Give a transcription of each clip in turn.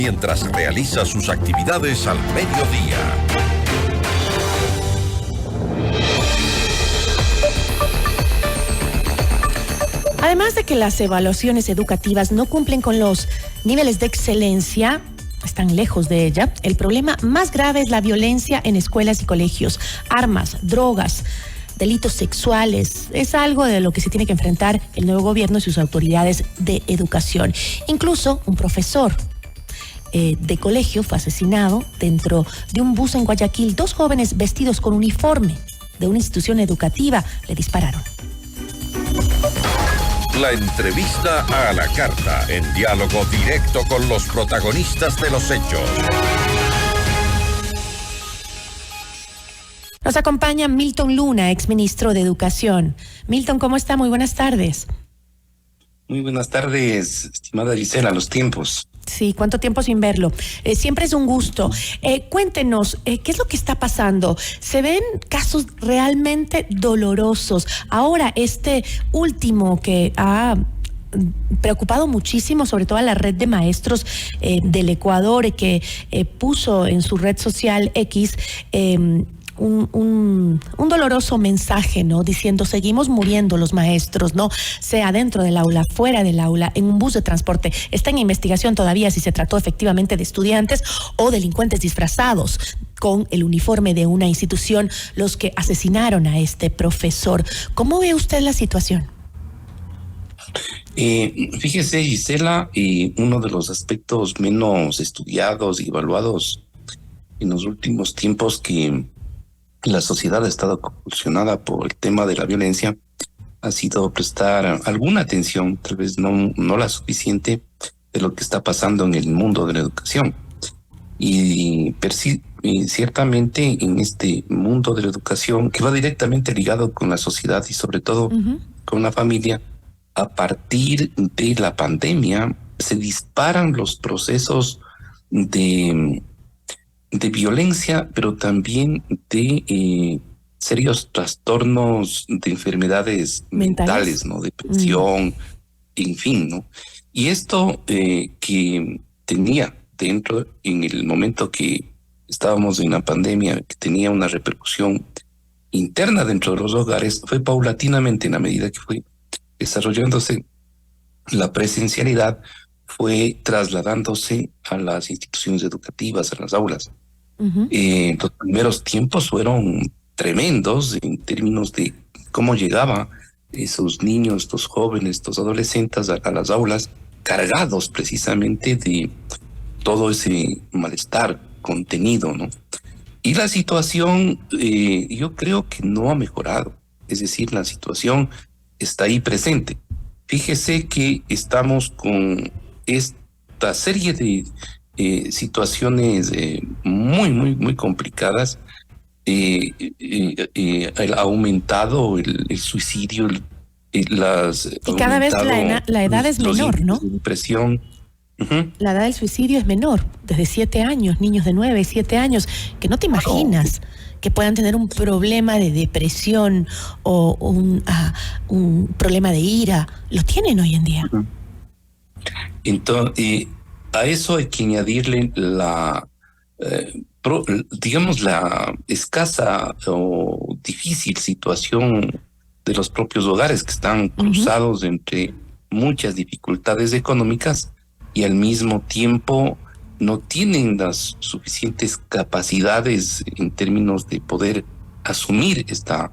mientras realiza sus actividades al mediodía. Además de que las evaluaciones educativas no cumplen con los niveles de excelencia, están lejos de ella, el problema más grave es la violencia en escuelas y colegios. Armas, drogas, delitos sexuales, es algo de lo que se tiene que enfrentar el nuevo gobierno y sus autoridades de educación. Incluso un profesor de colegio fue asesinado dentro de un bus en Guayaquil. 2 jóvenes vestidos con uniforme de una institución educativa le dispararon. La entrevista a la carta, en diálogo directo con los protagonistas de los hechos. Nos acompaña Milton Luna, exministro de Educación. Milton, ¿cómo está? Muy buenas tardes. Muy buenas tardes, estimada Gisela, los tiempos. Sí, ¿cuánto tiempo sin verlo? Siempre es un gusto. Cuéntenos, ¿qué es lo que está pasando? Se ven casos realmente dolorosos. Ahora, este último que ha preocupado muchísimo, sobre todo a la red de maestros del Ecuador, que puso en su red social X un doloroso mensaje, ¿no? Diciendo, seguimos muriendo los maestros, ¿no? Sea dentro del aula, fuera del aula, en un bus de transporte. Está en investigación todavía si se trató efectivamente de estudiantes o delincuentes disfrazados con el uniforme de una institución los que asesinaron a este profesor. ¿Cómo ve usted la situación? Fíjese, Gisela, uno de los aspectos menos estudiados y evaluados en los últimos tiempos que la sociedad ha estado convulsionada por el tema de la violencia ha sido prestar alguna atención, tal vez no la suficiente, de lo que está pasando en el mundo de la educación. Y ciertamente en este mundo de la educación, que va directamente ligado con la sociedad y sobre todo con la familia, a partir de la pandemia se disparan los procesos de violencia, pero también de serios trastornos de enfermedades mentales, ¿no? Depresión, en fin, ¿no? Y esto que tenía dentro, en el momento que estábamos en la pandemia, que tenía una repercusión interna dentro de los hogares, fue paulatinamente, en la medida que fue desarrollándose la presencialidad, fue trasladándose a las instituciones educativas, a las aulas. Los primeros tiempos fueron tremendos en términos de cómo llegaban esos niños, estos jóvenes, estos adolescentes a las aulas, cargados precisamente de todo ese malestar contenido, ¿no? Y la situación, yo creo que no ha mejorado. Es decir, la situación está ahí presente. Fíjese que estamos con esta serie de situaciones muy complicadas. Ha aumentado el suicidio, y cada vez la edad es menor, ¿no? Depresión. La edad del suicidio es menor, desde 7 años, niños de 9, 7 años, que no te imaginas que puedan tener un problema de depresión o un problema de ira. Lo tienen hoy en día. Entonces, a eso hay que añadirle la escasa o difícil situación de los propios hogares, que están cruzados entre muchas dificultades económicas y al mismo tiempo no tienen las suficientes capacidades en términos de poder asumir esta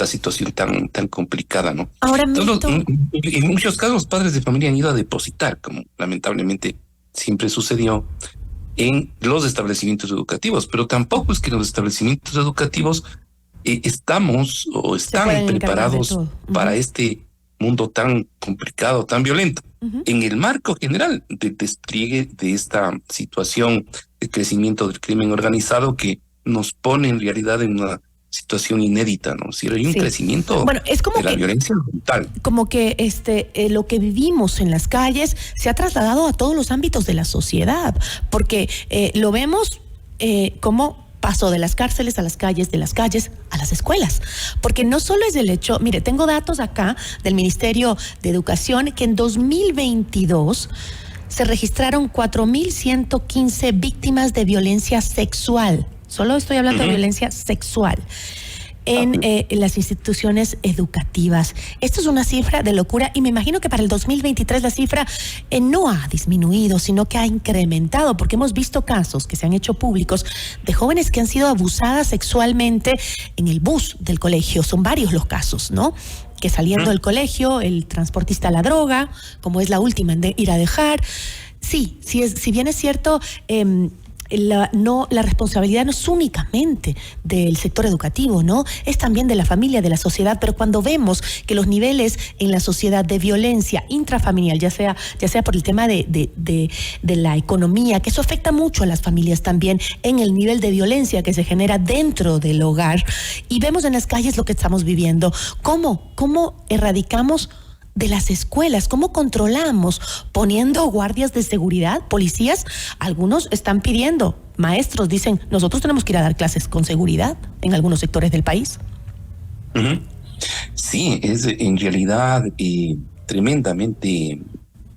situación tan complicada, ¿no? Ahora, en muchos casos los padres de familia han ido a depositar, como lamentablemente siempre sucedió, en los establecimientos educativos, pero tampoco es que los establecimientos educativos están preparados para este mundo tan complicado, tan violento. En el marco general del despliegue de esta situación de crecimiento del crimen organizado, que nos pone en realidad en una situación inédita, ¿no? Si hay un crecimiento es como de la violencia brutal. Como que lo que vivimos en las calles se ha trasladado a todos los ámbitos de la sociedad, porque lo vemos como pasó de las cárceles a las calles, de las calles a las escuelas. Porque no solo es el hecho, mire, tengo datos acá del Ministerio de Educación que en 2022 se registraron 4.115 víctimas de violencia sexual. Solo estoy hablando de violencia sexual en las instituciones educativas. Esto es una cifra de locura y me imagino que para el 2023 la cifra no ha disminuido, sino que ha incrementado, porque hemos visto casos que se han hecho públicos de jóvenes que han sido abusadas sexualmente en el bus del colegio. Son varios los casos, ¿no? Que saliendo del colegio, el transportista a la droga, como es la última en ir a dejar. Sí, si bien es cierto, la responsabilidad no es únicamente del sector educativo, ¿no? Es también de la familia, de la sociedad, pero cuando vemos que los niveles en la sociedad de violencia intrafamiliar, ya sea por el tema de la economía, que eso afecta mucho a las familias también, en el nivel de violencia que se genera dentro del hogar, y vemos en las calles lo que estamos viviendo, cómo erradicamos de las escuelas, cómo controlamos, poniendo guardias de seguridad, policías. Algunos están pidiendo, maestros dicen, nosotros tenemos que ir a dar clases con seguridad en algunos sectores del país. Sí, es en realidad tremendamente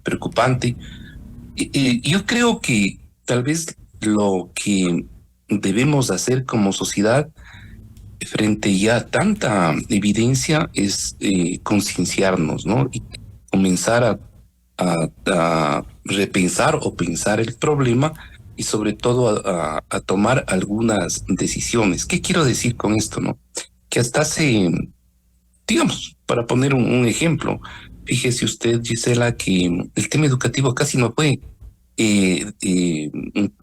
preocupante. Yo creo que tal vez lo que debemos hacer como sociedad frente ya a tanta evidencia es concienciarnos, ¿no? Y comenzar a repensar o pensar el problema y sobre todo a tomar algunas decisiones. ¿Qué quiero decir con esto, no? Que hasta digamos, para poner un ejemplo, fíjese usted, Gisela, que el tema educativo casi no fue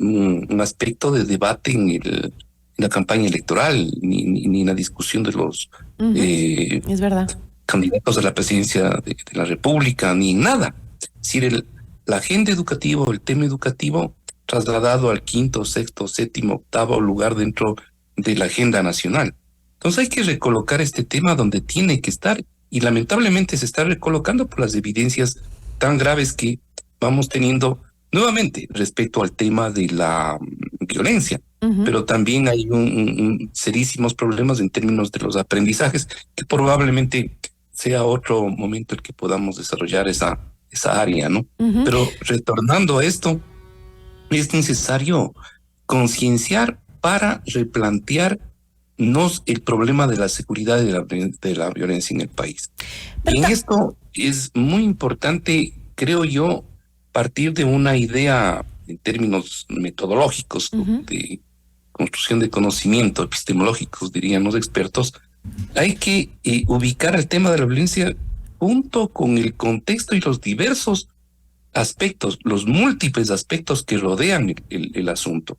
un aspecto de debate en la campaña electoral, ni en la discusión de los es verdad, candidatos a la presidencia de la República, ni en nada. Es decir, la agenda educativa, el tema educativo, trasladado al 5º, 6º, 7º, 8º lugar dentro de la agenda nacional. Entonces hay que recolocar este tema donde tiene que estar, y lamentablemente se está recolocando por las evidencias tan graves que vamos teniendo nuevamente respecto al tema de la violencia. Pero también hay serísimos problemas en términos de los aprendizajes, que probablemente sea otro momento el que podamos desarrollar esa área, ¿no? Pero retornando a esto, es necesario concienciar para replantearnos el problema de la seguridad y de la violencia en el país. Y en esto es muy importante, creo yo, partir de una idea en términos metodológicos, de construcción de conocimiento, epistemológicos, dirían los expertos. Hay que ubicar el tema de la violencia junto con el contexto y los diversos aspectos, los múltiples aspectos que rodean el asunto.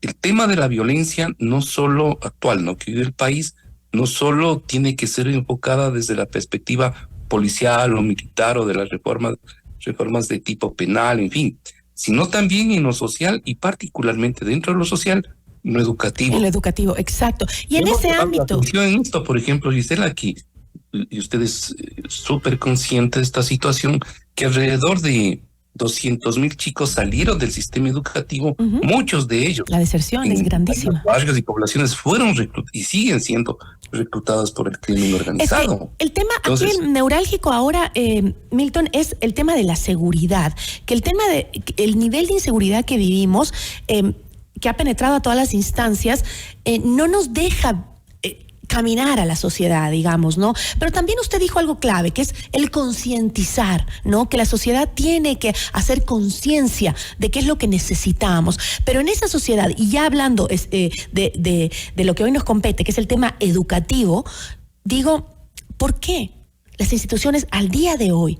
El tema de la violencia no solo actual, ¿no?, que vive el país, no solo tiene que ser enfocada desde la perspectiva policial o militar o de las reformas de tipo penal, en fin, sino también en lo social y particularmente dentro de lo social, lo educativo. En lo educativo, exacto. Y en ese ámbito. En esto, por ejemplo, Gisela, que y usted es súper consciente de esta situación, que alrededor de 200,000 chicos salieron del sistema educativo, muchos de ellos. La deserción es grandísima. Barrios y poblaciones fueron y siguen siendo reclutados por el crimen organizado. El tema aquí, el neurálgico ahora, Milton, es el tema de la seguridad, que el nivel de inseguridad que vivimos, que ha penetrado a todas las instancias, no nos deja caminar a la sociedad, digamos, ¿no? Pero también usted dijo algo clave, que es el concientizar, ¿no? Que la sociedad tiene que hacer conciencia de qué es lo que necesitamos. Pero en esa sociedad, y ya hablando de lo que hoy nos compete, que es el tema educativo, digo, ¿por qué las instituciones al día de hoy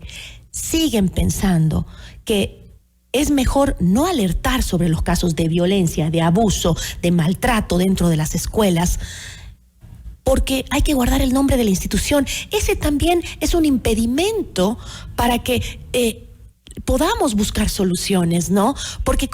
siguen pensando que es mejor no alertar sobre los casos de violencia, de abuso, de maltrato dentro de las escuelas? Porque hay que guardar el nombre de la institución. Ese también es un impedimento para que podamos buscar soluciones, ¿no? Porque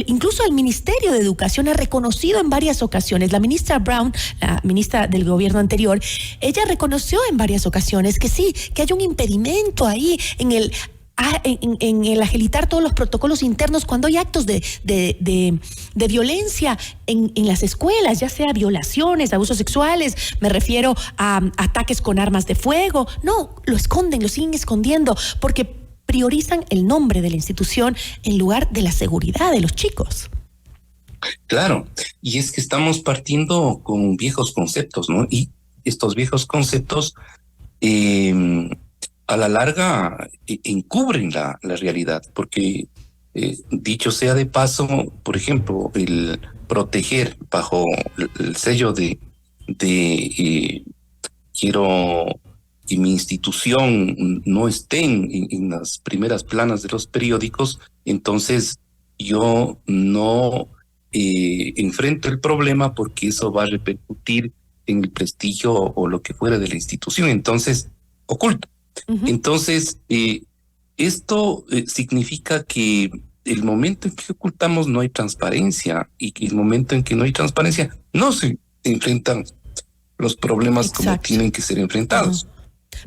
incluso el Ministerio de Educación ha reconocido en varias ocasiones, la ministra Brown, la ministra del gobierno anterior, ella reconoció en varias ocasiones que sí, que hay un impedimento ahí en el agilitar todos los protocolos internos cuando hay actos de violencia en las escuelas, ya sea violaciones, abusos sexuales, me refiero a ataques con armas de fuego. No, lo esconden, lo siguen escondiendo, porque priorizan el nombre de la institución en lugar de la seguridad de los chicos. Claro, y es que estamos partiendo con viejos conceptos, ¿no? Y estos viejos conceptos a la larga encubren la realidad, porque dicho sea de paso, por ejemplo, el proteger bajo el sello de quiero que mi institución no esté en las primeras planas de los periódicos, entonces yo no enfrento el problema porque eso va a repercutir en el prestigio o lo que fuera de la institución, entonces oculto. Entonces, esto significa que el momento en que ocultamos no hay transparencia, y que el momento en que no hay transparencia no se enfrentan los problemas como tienen que ser enfrentados.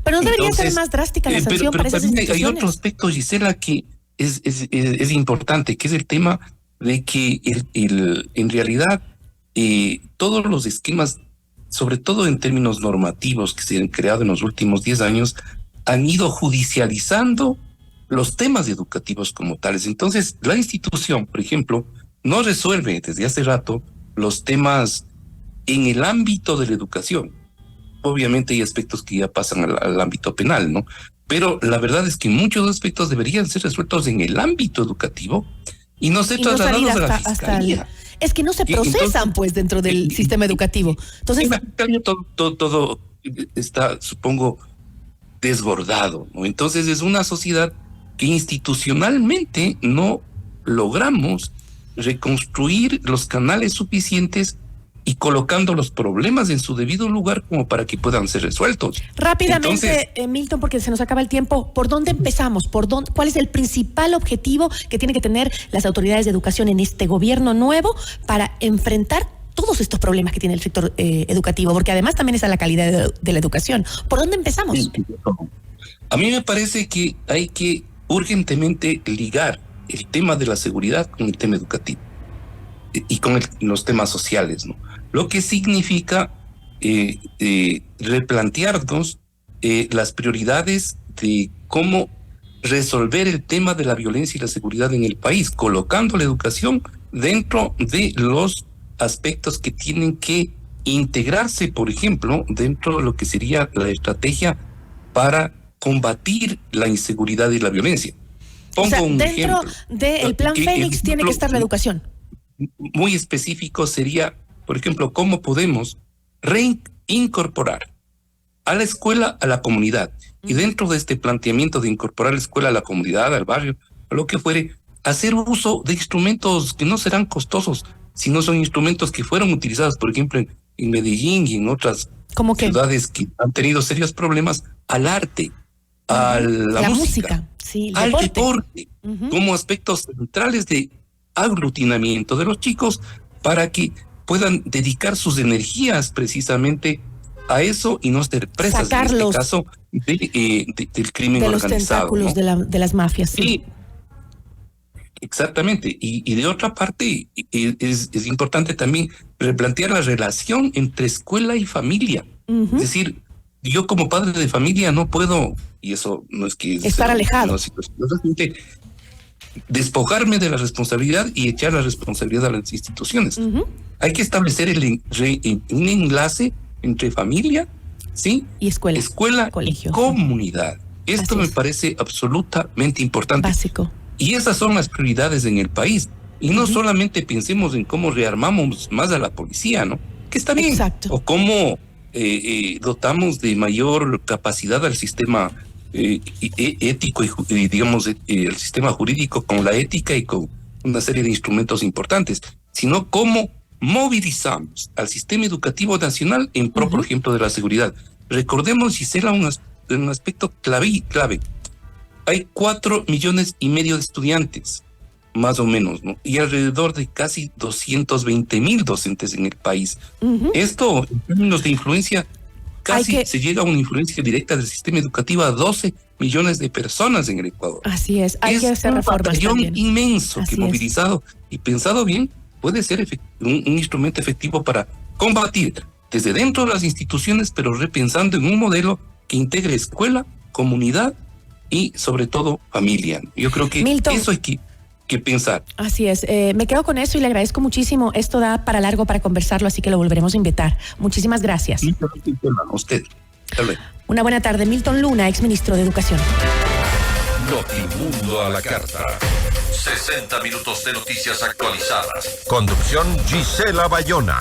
Pero no debería ser más drástica la sanción para esas instituciones. Hay otro aspecto, Gisela, que es importante, que es el tema de que en realidad todos los esquemas, sobre todo en términos normativos que se han creado en los últimos 10 años, han ido judicializando los temas educativos como tales. Entonces, la institución, por ejemplo, no resuelve desde hace rato los temas en el ámbito de la educación. Obviamente hay aspectos que ya pasan al ámbito penal, ¿no? Pero la verdad es que muchos aspectos deberían ser resueltos en el ámbito educativo y no ser trasladados a la fiscalía. Es que no se procesan, entonces, pues, dentro del sistema educativo. Entonces, en la fiscalía todo está, supongo, desbordado, ¿no? Entonces es una sociedad que institucionalmente no logramos reconstruir los canales suficientes y colocando los problemas en su debido lugar como para que puedan ser resueltos. Rápidamente, Milton, porque se nos acaba el tiempo, ¿por dónde empezamos? ¿Cuál es el principal objetivo que tienen que tener las autoridades de educación en este gobierno nuevo para enfrentar todos estos problemas que tiene el sector educativo? Porque además también está la calidad de la educación. ¿Por dónde empezamos? A mí me parece que hay que urgentemente ligar el tema de la seguridad con el tema educativo y con los temas sociales, ¿no? Lo que significa replantearnos las prioridades de cómo resolver el tema de la violencia y la seguridad en el país, colocando la educación dentro de los aspectos que tienen que integrarse, por ejemplo, dentro de lo que sería la estrategia para combatir la inseguridad y la violencia. Pongo un ejemplo. Dentro del plan Fénix tiene que estar la educación. Muy específico sería, por ejemplo, cómo podemos reincorporar a la escuela a la comunidad. Y dentro de este planteamiento de incorporar la escuela a la comunidad, al barrio, a lo que fuere, hacer uso de instrumentos que no serán costosos, sino son instrumentos que fueron utilizados, por ejemplo, en Medellín y en otras ciudades que han tenido serios problemas, al arte, a la música, sí, al deporte, como aspectos centrales de aglutinamiento de los chicos para que puedan dedicar sus energías precisamente a eso y no ser presas, en este caso, del crimen de los organizado. Tentáculos, ¿no? de las mafias. Sí. Exactamente. Y de otra parte, es importante también replantear la relación entre escuela y familia. Es decir, yo como padre de familia no puedo, y eso no es que... estar alejado. Despojarme de la responsabilidad y echar la responsabilidad a las instituciones. Hay que establecer un enlace entre familia, ¿sí? Y escuela colegio, y comunidad. Esto me parece absolutamente importante. Básico. Y esas son las prioridades en el país. Y no solamente pensemos en cómo rearmamos más a la policía, ¿no? Que está bien. Exacto. O cómo dotamos de mayor capacidad al sistema ético y digamos el sistema jurídico con la ética y con una serie de instrumentos importantes, sino cómo movilizamos al sistema educativo nacional en pro, por ejemplo, de la seguridad. Recordemos, Gisela, un aspecto clave. Hay 4,5 millones de estudiantes, más o menos, ¿no? Y alrededor de casi 220,000 docentes en el país. Esto, en términos de influencia, casi se llega a una influencia directa del sistema educativo a 12 millones de personas en el Ecuador. Así es, hay que hacer reformas también. Es un batallón inmenso que movilizado y pensado bien puede ser un instrumento efectivo para combatir desde dentro de las instituciones, pero repensando en un modelo que integre escuela, comunidad y sobre todo familia. Yo creo que Milton, eso hay que pensar. Así es, me quedo con eso y le agradezco muchísimo. Esto da para largo para conversarlo, así que lo volveremos a invitar. Muchísimas gracias. Usted. Tal vez. Una buena tarde. Milton Luna, exministro de Educación. Notimundo a la carta. 60 minutos de noticias actualizadas. Conducción Gisela Bayona.